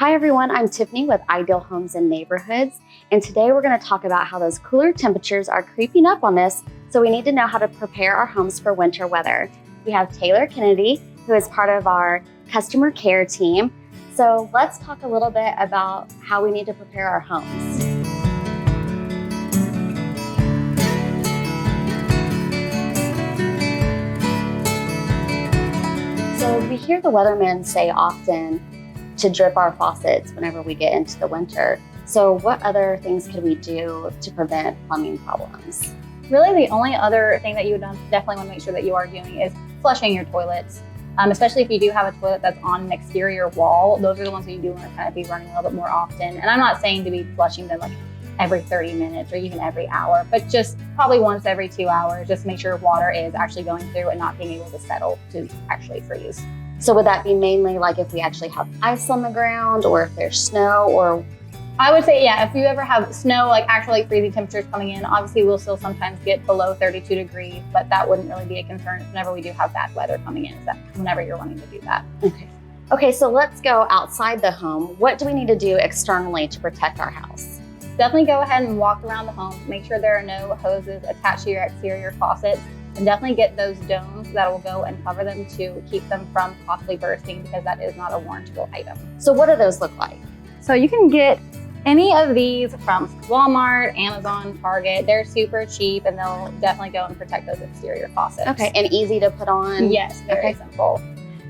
Hi everyone, I'm Tiffany with Ideal Homes and Neighborhoods, and today we're going to talk about how those cooler temperatures are creeping up on us, so we need to know how to prepare our homes for winter weather. We have Taylor Kennedy, who is part of our customer care team. So let's talk a little bit about how we need to prepare our homes. So we hear the weathermen say often to drip our faucets whenever we get into the winter. So what other things could we do to prevent plumbing problems? Really, the only other thing that you would definitely want to make sure that you are doing is flushing your toilets. Especially if you do have a toilet that's on an exterior wall, those are the ones that you do want to kind of be running a little bit more often. And I'm not saying to be flushing them like every 30 minutes or even every hour, but just probably once every 2 hours, just make sure water is actually going through and not being able to settle to actually freeze. So would that be mainly like if we actually have ice on the ground or if there's snow, or? I would say, yeah, if you ever have snow, like actually freezing temperatures coming in, obviously we'll still sometimes get below 32 degrees, but that wouldn't really be a concern whenever we do have bad weather coming in, whenever you're wanting to do that. Okay, so let's go outside the home. What do we need to do externally to protect our house? Definitely go ahead and walk around the home. Make sure there are no hoses attached to your exterior faucets, and definitely get those domes that will go and cover them to keep them from possibly bursting, because that is not a warrantable item. So what do those look like? So you can get any of these from Walmart, Amazon, Target. They're super cheap and they'll definitely go and protect those exterior faucets. Okay, and easy to put on? Yes, very simple.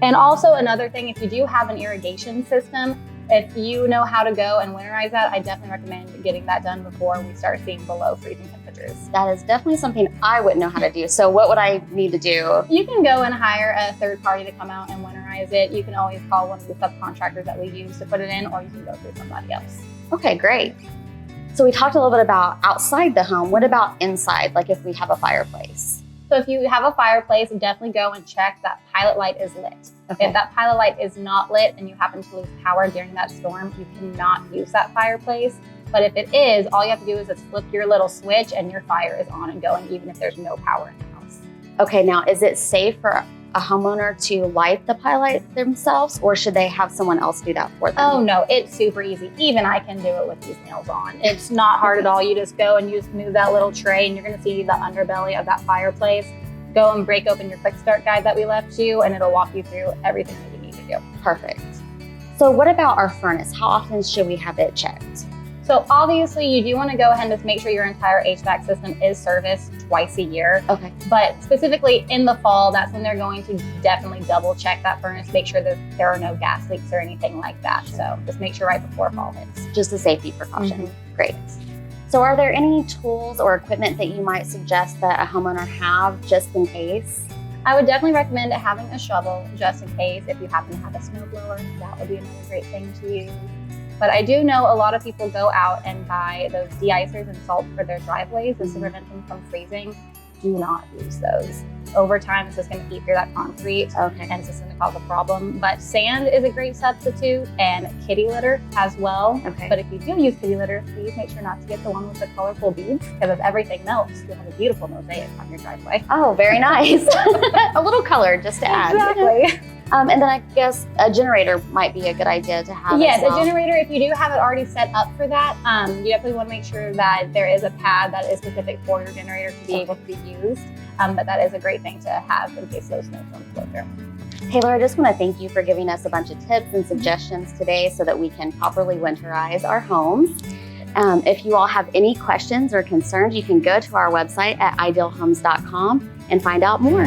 And also another thing, if you do have an irrigation system, if you know how to go and winterize that, I definitely recommend getting that done before we start seeing below freezing temperatures. That is definitely something I wouldn't know how to do. So what would I need to do? You can go and hire a third party to come out and winterize it. You can always call one of the subcontractors that we use to put it in, or you can go through somebody else. Okay, great. So we talked a little bit about outside the home. What about inside, like if we have a fireplace? So if you have a fireplace, definitely go and check that pilot light is lit. Okay. If that pilot light is not lit and you happen to lose power during that storm, you cannot use that fireplace. But if it is, all you have to do is just flip your little switch and your fire is on and going, even if there's no power in the house. Okay, now is it safe for a homeowner to light the pilot light themselves, or should they have someone else do that for them? Oh no, it's super easy. Even I can do it with these nails on. It's not hard at all. You just go and you just move that little tray and you're gonna see the underbelly of that fireplace. Go and break open your quick start guide that we left you, and it'll walk you through everything that you need to do. Perfect. So what about our furnace? How often should we have it checked? So obviously you do want to go ahead and just make sure your entire HVAC system is serviced twice a year. Okay. But specifically in the fall, that's when they're going to definitely double check that furnace, make sure that there are no gas leaks or anything like that. So just make sure right before fall hits. Just a safety precaution. Great. So are there any tools or equipment that you might suggest that a homeowner have just in case? I would definitely recommend having a shovel just in case. If you happen to have a snowblower, that would be another great thing to use. But I do know a lot of people go out and buy those de-icers and salt for their driveways just to prevent them from freezing. Do not use those. Over time, it's just going to eat through that concrete, and it's just going to cause a problem. But sand is a great substitute, and kitty litter as well. Okay. But if you do use kitty litter, please make sure not to get the one with the colorful beads, because if everything melts, you'll have a beautiful mosaic on your driveway. Oh, very nice. A little color just to add. Exactly. And then I guess a generator might be a good idea to have. Yes, as well. a generator, if you do have it already set up for that, you definitely want to make sure that there is a pad that is specific for your generator to be able to be used. But that is a great thing to have in case those snowstorms flow through. Taylor, I just want to thank you for giving us a bunch of tips and suggestions today so that we can properly winterize our homes. If you all have any questions or concerns, you can go to our website at idealhomes.com and find out more.